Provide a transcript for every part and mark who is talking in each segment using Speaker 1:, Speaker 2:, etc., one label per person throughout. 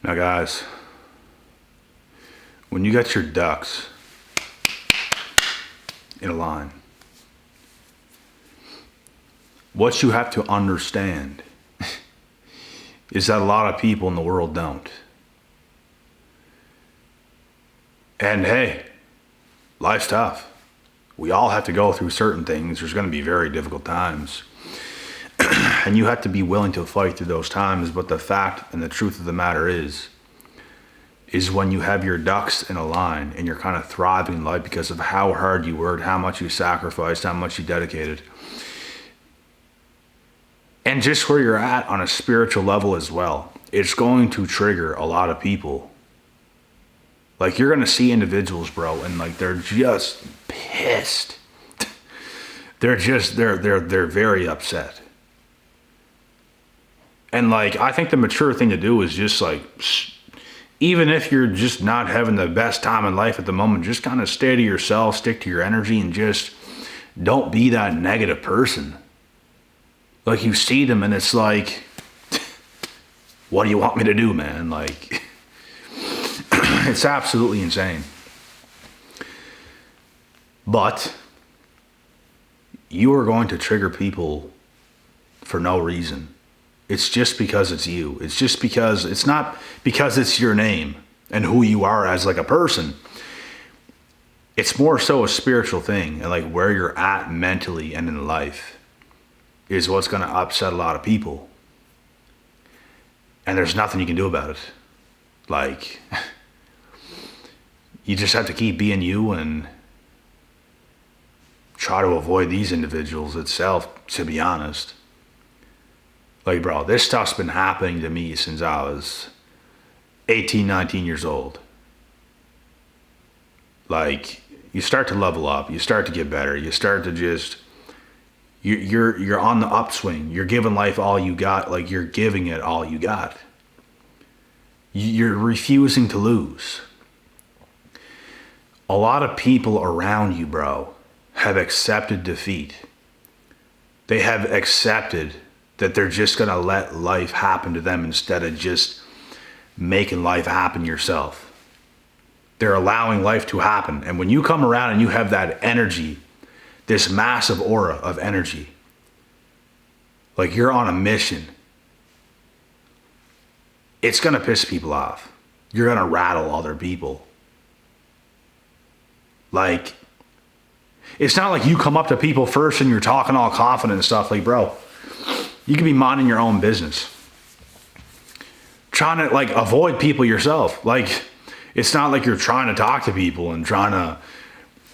Speaker 1: Now guys, when you got your ducks in a line, what you have to understand is that a lot of people in the world don't. And hey, life's tough. We all have to go through certain things. There's going to be very difficult times. And you have to be willing to fight through those times. But the fact and the truth of the matter is when you have your ducks in a line and you're kind of thriving in life because of how hard you worked, how much you sacrificed, how much you dedicated, and just where you're at on a spiritual level as well, it's going to trigger a lot of people. Like, you're going to see individuals, bro, and like they're just pissed. They're very upset. And like, I think the mature thing to do is just like, even if you're just not having the best time in life at the moment, just kind of stay to yourself, stick to your energy, and just don't be that negative person. Like, you see them and it's like, what do you want me to do, man? Like, it's absolutely insane. But you are going to trigger people for no reason. It's just because it's you. It's just because, it's not because it's your name and who you are as like a person. It's more so a spiritual thing, and like where you're at mentally and in life is what's going to upset a lot of people. And there's nothing you can do about it. Like, you just have to keep being you and try to avoid these individuals itself, to be honest. Like, bro, this stuff's been happening to me since I was 18, 19 years old. Like, you start to level up, you start to get better, you start to just, you're on the upswing, you're giving life all you got, like you're giving it all you got. You're refusing to lose. A lot of people around you, bro, have accepted defeat. They have accepted that they're just going to let life happen to them instead of just making life happen yourself. They're allowing life to happen. And when you come around and you have that energy, this massive aura of energy, like you're on a mission, it's going to piss people off. You're going to rattle other people. Like, it's not like you come up to people first and you're talking all confident and stuff. Like, bro, you could be minding your own business, trying to like avoid people yourself. Like, it's not like you're trying to talk to people and trying to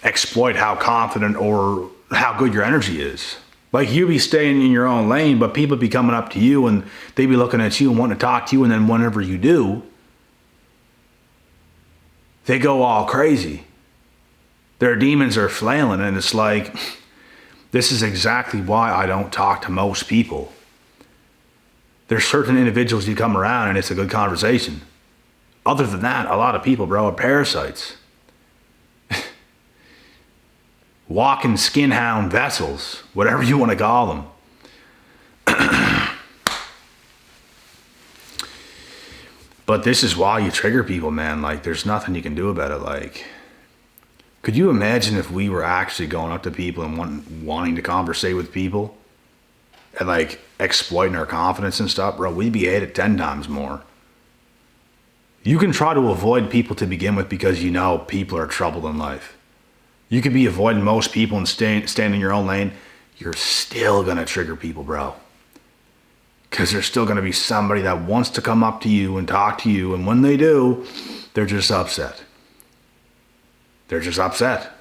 Speaker 1: exploit how confident or how good your energy is. Like, you be staying in your own lane, but people be coming up to you and they be looking at you and wanting to talk to you. And then whenever you do, they go all crazy. Their demons are flailing. And it's like, this is exactly why I don't talk to most people. There's certain individuals you come around and it's a good conversation. Other than that, a lot of people, bro, are parasites. Walking skinhound vessels, whatever you want to call them. But this is why you trigger people, man. Like, there's nothing you can do about it. Like, could you imagine if we were actually going up to people and wanting to conversate with people and like exploiting our confidence and stuff, bro? We'd be hated 10 times more. You can try to avoid people to begin with because you know people are troubled in life. You could be avoiding most people and staying in your own lane. You're still going to trigger people, bro. Because there's still going to be somebody that wants to come up to you and talk to you. And when they do, they're just upset. They're just upset.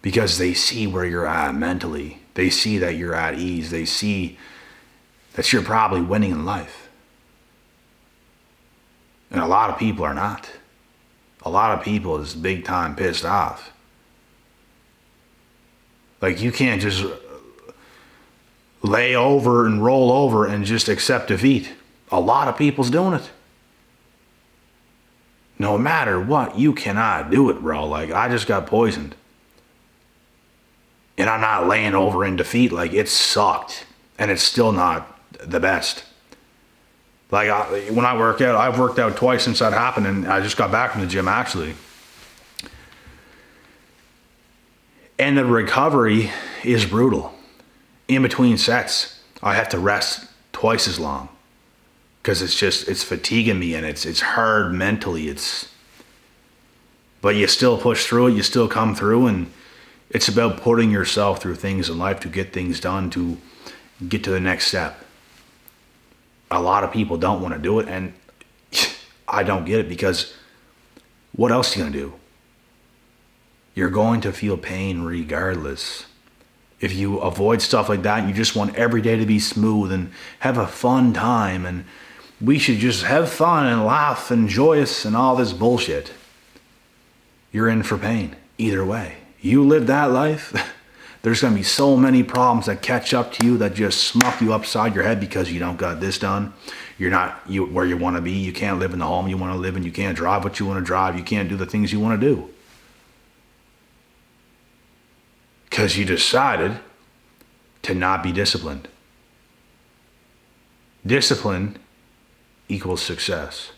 Speaker 1: Because they see where you're at mentally. They see that you're at ease. They see that you're probably winning in life. And a lot of people are not. A lot of people is big time pissed off. Like, you can't just lay over and roll over and just accept defeat. A lot of people's doing it. No matter what, you cannot do it, bro. Like, I just got poisoned. And I'm not laying over in defeat. Like, it sucked. And it's still not the best. Like when I work out, I've worked out twice since that happened, and I just got back from the gym actually. And the recovery is brutal. In between sets, I have to rest twice as long because it's fatiguing me, and it's hard mentally. But you still push through it, you still come through, and it's about putting yourself through things in life to get things done, to get to the next step. A lot of people don't want to do it, and I don't get it, because what else are you going to do? You're going to feel pain regardless. If you avoid stuff like that, and you just want every day to be smooth and have a fun time, and we should just have fun and laugh and joyous and all this bullshit, you're in for pain either way. You live that life, there's going to be so many problems that catch up to you that just smuck you upside your head because you don't got this done. You're not where you want to be. You can't live in the home you want to live in. You can't drive what you want to drive. You can't do the things you want to do. Because you decided to not be disciplined. Discipline equals success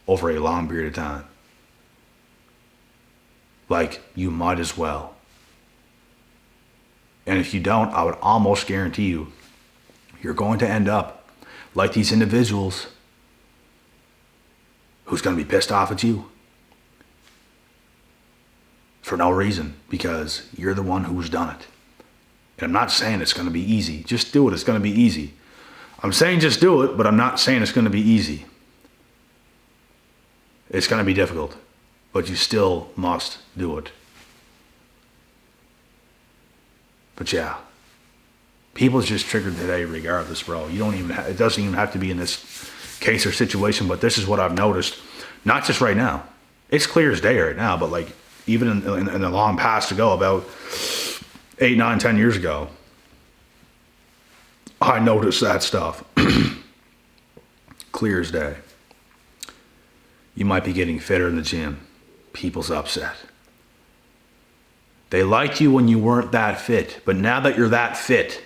Speaker 1: over a long period of time. Like, you might as well. And if you don't, I would almost guarantee you, you're going to end up like these individuals who's going to be pissed off at you for no reason, because you're the one who's done it. And I'm not saying it's going to be easy. Just do it. It's going to be easy. I'm saying just do it, but I'm not saying it's going to be easy. It's going to be difficult, but you still must do it. But yeah, people's just triggered today regardless, bro. You don't even it doesn't even have to be in this case or situation, but this is what I've noticed. Not just right now. It's clear as day right now, but like even in the long past ago, about 8, 9, 10 years ago, I noticed that stuff. Clear as day. You might be getting fitter in the gym. People's upset. They liked you when you weren't that fit, but now that you're that fit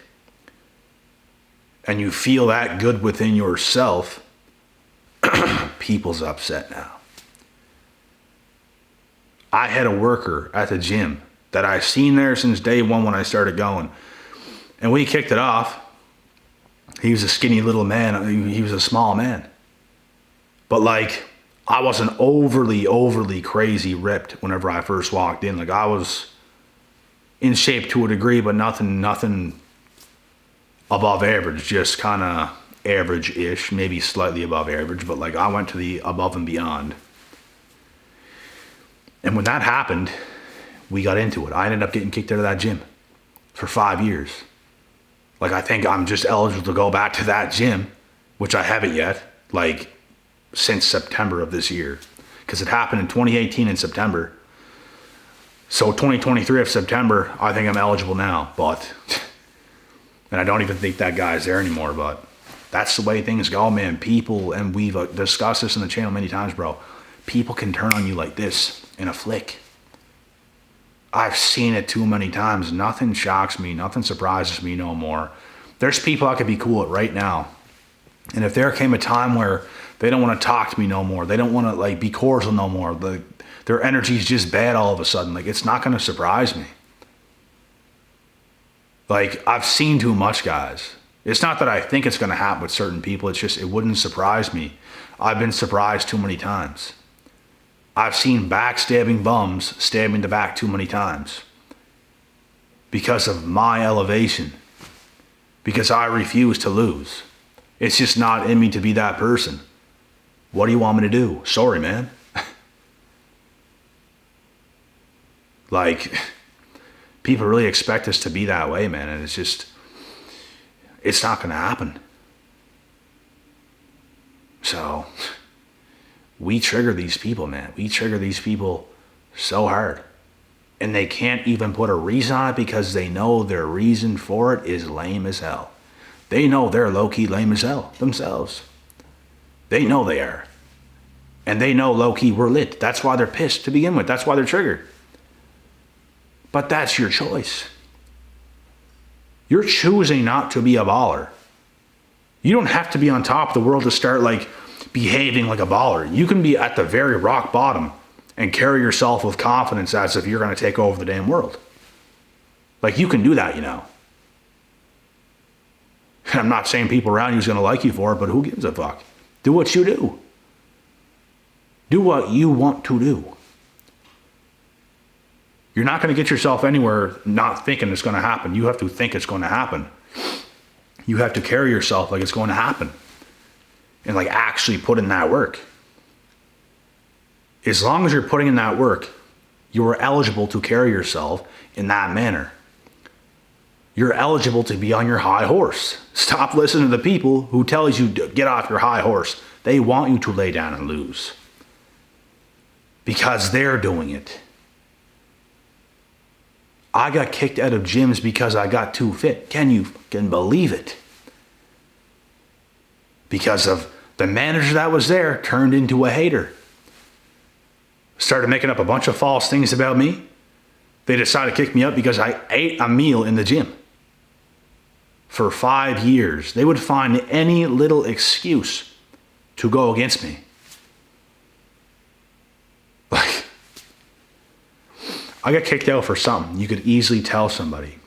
Speaker 1: and you feel that good within yourself, people's upset now. I had a worker at the gym that I've seen there since day one when I started going, and we kicked it off. He was a skinny little man. He was a small man. But like, I wasn't overly crazy ripped whenever I first walked in. Like, I was in shape to a degree, but nothing above average, just kind of average-ish, maybe slightly above average, but like I went to the above and beyond. And when that happened, we got into it. I ended up getting kicked out of that gym for 5 years. Like, I think I'm just eligible to go back to that gym, which I haven't yet, like since September of this year, because it happened in 2018 in September. So 2023 of September, I think I'm eligible now, but, and I don't even think that guy's there anymore, but that's the way things go, man. People, and we've discussed this in the channel many times, bro, people can turn on you like this in a flick. I've seen it too many times. Nothing shocks me. Nothing surprises me no more. There's people I could be cool with right now. And if there came a time where they don't want to talk to me no more, they don't want to like be cordial no more, their energy's just bad all of a sudden, like, it's not going to surprise me. Like, I've seen too much, guys. It's not that I think it's going to happen with certain people. It's just, it wouldn't surprise me. I've been surprised too many times. I've seen backstabbing bums stab me in the back too many times because of my elevation, because I refuse to lose. It's just not in me to be that person. What do you want me to do? Sorry, man. Like, people really expect us to be that way, man, and it's just, it's not going to happen. So, we trigger these people, man. We trigger these people so hard. And they can't even put a reason on it because they know their reason for it is lame as hell. They know they're low-key lame as hell themselves. They know they are. And they know low-key we're lit. That's why they're pissed to begin with. That's why they're triggered. But that's your choice. You're choosing not to be a baller. You don't have to be on top of the world to start like behaving like a baller. You can be at the very rock bottom and carry yourself with confidence as if you're going to take over the damn world. Like, you can do that, you know. I'm not saying people around you is going to like you for it, but who gives a fuck? Do what you do. Do what you want to do. You're not going to get yourself anywhere not thinking it's going to happen. You have to think it's going to happen. You have to carry yourself like it's going to happen. And like actually put in that work. As long as you're putting in that work, you are eligible to carry yourself in that manner. You're eligible to be on your high horse. Stop listening to the people who tell you to get off your high horse. They want you to lay down and lose. Because they're doing it. I got kicked out of gyms because I got too fit. Can you believe it? Because of the manager that was there turned into a hater. Started making up a bunch of false things about me. They decided to kick me out because I ate a meal in the gym. For 5 years, they would find any little excuse to go against me. Like, I got kicked out for something. You could easily tell somebody.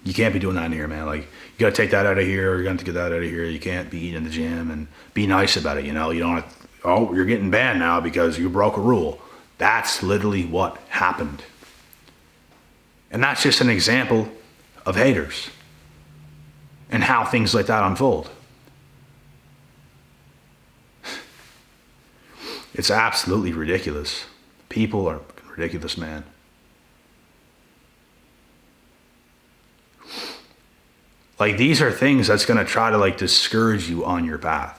Speaker 1: You can't be doing that in here, man. Like, you got to take that out of here. You're going to get that out of here. You can't be eating in the gym, and be nice about it. You know, you don't have to, oh, you're getting banned now because you broke a rule. That's literally what happened. And that's just an example of haters and how things like that unfold. It's absolutely ridiculous. People are ridiculous, man. Like, these are things that's going to try to like discourage you on your path.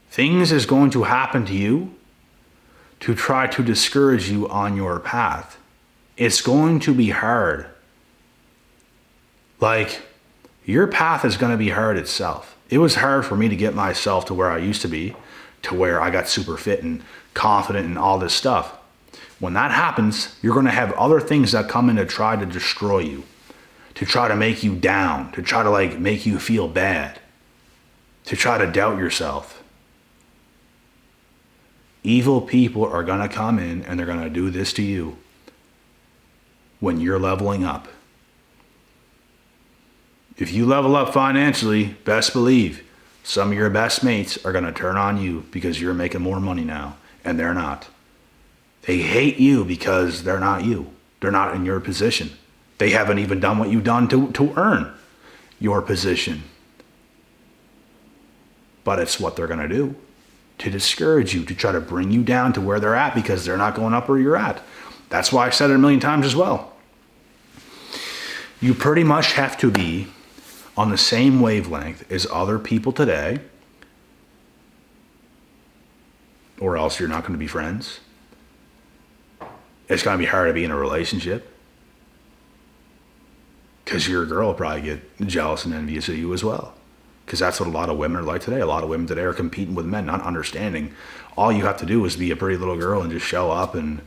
Speaker 1: Things is going to happen to you to try to discourage you on your path. It's going to be hard. Like, your path is going to be hard itself. It was hard for me to get myself to where I used to be, to where I got super fit and confident and all this stuff. When that happens, you're going to have other things that come in to try to destroy you, to try to make you down, to try to like make you feel bad, to try to doubt yourself. Evil people are going to come in and they're going to do this to you when you're leveling up. If you level up financially, best believe some of your best mates are going to turn on you because you're making more money now, and they're not. They hate you because they're not you. They're not in your position. They haven't even done what you've done to earn your position. But it's what they're going to do to discourage you, to try to bring you down to where they're at because they're not going up where you're at. That's why I said it a million times as well. You pretty much have to be on the same wavelength as other people today, or else you're not going to be friends. It's going to be hard to be in a relationship because your girl will probably get jealous and envious of you as well, because that's what a lot of women are like today. A lot of women today are competing with men, not understanding all you have to do is be a pretty little girl and just show up and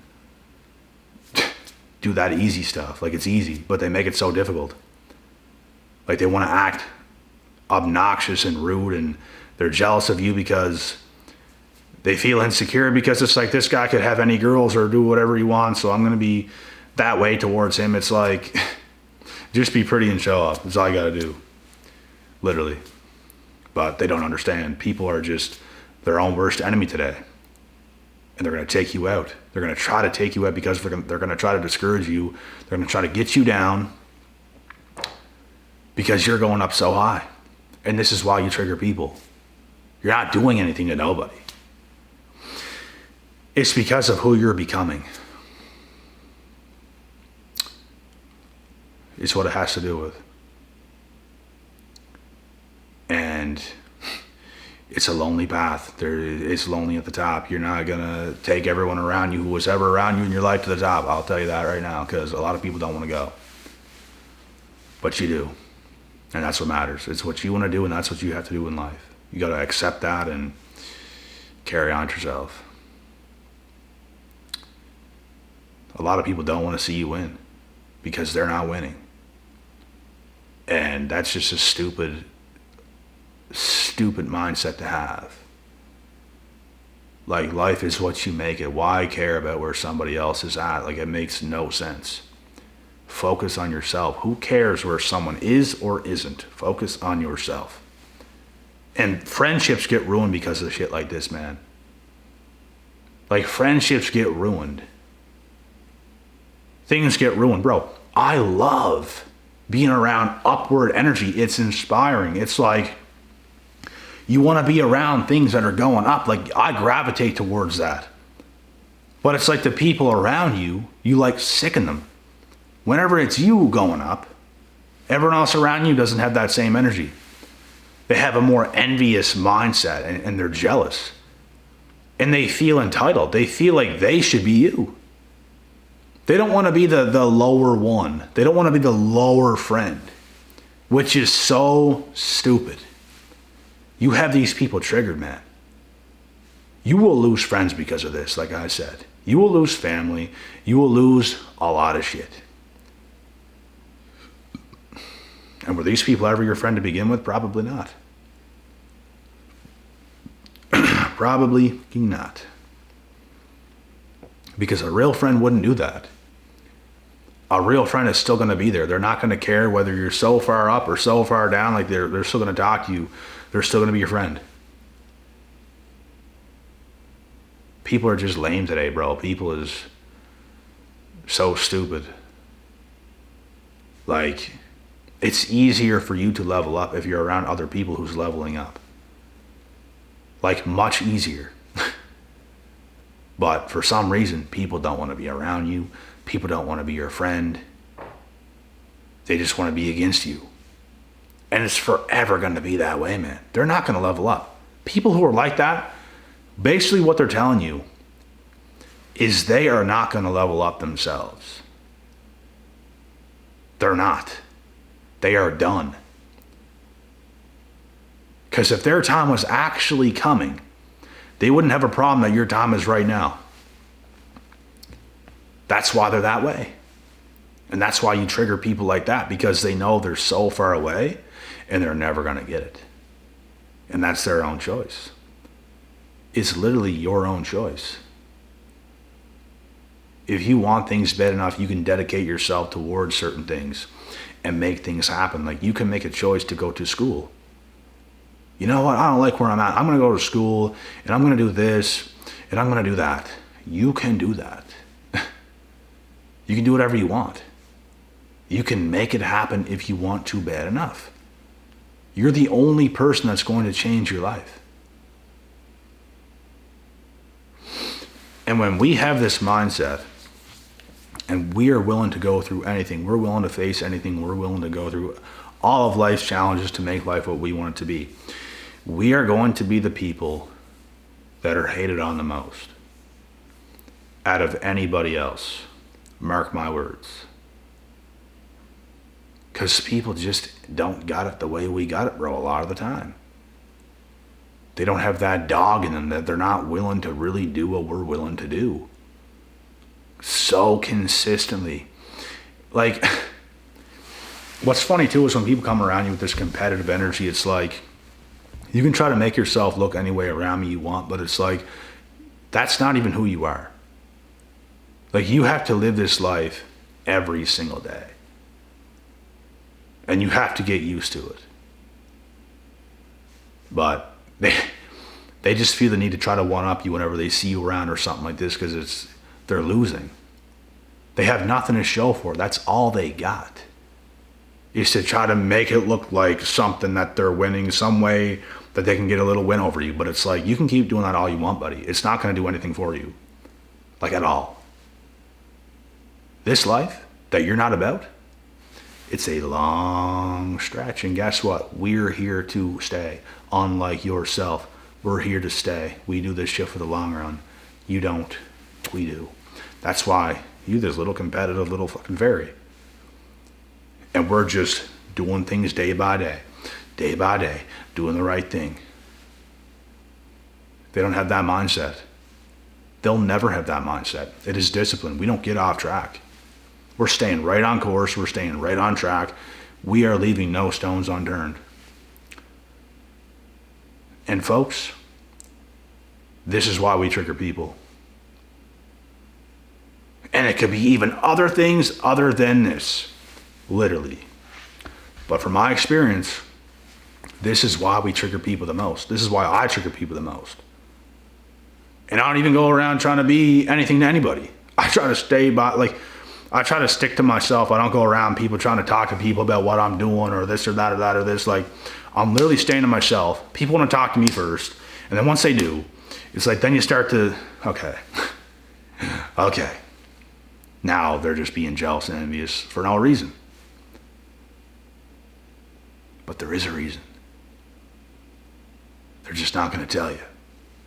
Speaker 1: do that easy stuff. Like, it's easy, but they make it so difficult. Like, they want to act obnoxious and rude, and they're jealous of you because they feel insecure, because it's like, this guy could have any girls or do whatever he wants, so I'm going to be that way towards him. It's like, just be pretty and show up. That's all you got to do. Literally. But they don't understand. People are just their own worst enemy today. And they're going to take you out. They're going to try to take you out because they're going to try to discourage you. They're going to try to get you down because you're going up so high. And this is why you trigger people. You're not doing anything to nobody. It's because of who you're becoming. It's what it has to do with. And it's a lonely path. It's lonely at the top. You're not going to take everyone around you who was ever around you in your life to the top. I'll tell you that right now, because a lot of people don't want to go. But you do. And that's what matters. It's what you want to do, and that's what you have to do in life. You got to accept that and carry on yourself. A lot of people don't want to see you win because they're not winning. And that's just a stupid stupid mindset to have. Like, life is what you make it. Why care about where somebody else is at? Like, it makes no sense. Focus on yourself. Who cares where someone is or isn't? Focus on yourself. And friendships get ruined because of shit like this, man. Like, friendships get ruined. Things get ruined. Bro, I love being around upward energy. It's inspiring. It's like, you want to be around things that are going up. Like, I gravitate towards that. But it's like the people around you, you like sicken them. Whenever it's you going up, everyone else around you doesn't have that same energy. They have a more envious mindset, and they're jealous. And they feel entitled. They feel like they should be you. They don't want to be the lower one. They don't want to be the lower friend, which is so stupid. You have these people triggered, man. You will lose friends because of this, like I said. You will lose family. You will lose a lot of shit. And were these people ever your friend to begin with? Probably not. Probably not. Because a real friend wouldn't do that. A real friend is still going to be there. They're not going to care whether you're so far up or so far down. Like, they're still going to talk to you. They're still going to be your friend. People are just lame today, bro. People is so stupid. Like, it's easier for you to level up if you're around other people who's leveling up. Like, much easier. But for some reason, people don't want to be around you. People don't want to be your friend. They just want to be against you. And it's forever going to be that way, man. They're not going to level up. People who are like that, basically what they're telling you is they are not going to level up themselves. They're not. They are done. Because if their time was actually coming, they wouldn't have a problem that your time is right now. That's why they're that way. And that's why you trigger people like that, because they know they're so far away and they're never going to get it. And that's their own choice. It's literally your own choice. If you want things bad enough, you can dedicate yourself towards certain things and make things happen. Like, you can make a choice to go to school. You know what? I don't like where I'm at. I'm going to go to school and I'm going to do this and I'm going to do that. You can do that. You can do whatever you want. You can make it happen if you want to bad enough. You're the only person that's going to change your life. And when we have this mindset and we are willing to go through anything, we're willing to face anything, we're willing to go through all of life's challenges to make life what we want it to be, we are going to be the people that are hated on the most out of anybody else. Mark my words. Because people just don't got it the way we got it, bro, a lot of the time. They don't have that dog in them, that they're not willing to really do what we're willing to do. So consistently. Like, what's funny too is when people come around you with this competitive energy, it's like, you can try to make yourself look any way around me you want, but it's like, that's not even who you are. Like, you have to live this life every single day. And you have to get used to it. But they just feel the need to try to one-up you whenever they see you around or something like this, because they're losing. They have nothing to show for it. That's all they got. Is to try to make it look like something that they're winning, some way that they can get a little win over you. But it's like, you can keep doing that all you want, buddy. It's not going to do anything for you. Like, at all. This life that you're not about, it's a long stretch. And guess what? We're here to stay. Unlike yourself, we're here to stay. We do this shit for the long run. You don't. We do. That's why you this little competitive little fucking fairy. And we're just doing things day by day, doing the right thing. They don't have that mindset. They'll never have that mindset. It is discipline. We don't get off track. We're staying right on course. We're staying right on track. We are leaving no stones unturned. And folks, this is why we trigger people. And it could be even other things other than this, literally. But from my experience, this is why we trigger people the most. This is why I trigger people the most. And I don't even go around trying to be anything to anybody. I try to stay by, like, I try to stick to myself. I don't go around people trying to talk to people about what I'm doing or this or that or that or this. Like, I'm literally staying to myself. People want to talk to me first. And then once they do, it's like, then you start to, okay. Okay. Now they're just being jealous and envious for no reason. But there is a reason. They're just not going to tell you.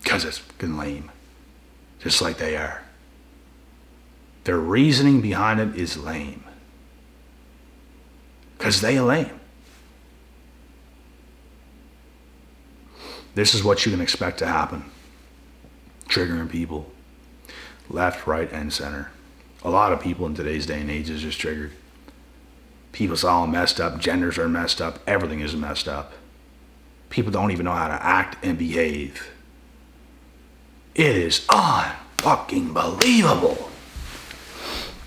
Speaker 1: Because it's fucking lame. Just like they are. Their reasoning behind it is lame. Because they are lame. This is what you can expect to happen. Triggering people. Left, right, and center. A lot of people in today's day and age is just triggered. People's all messed up. Genders are messed up. Everything is messed up. People don't even know how to act and behave. It is unfucking believable.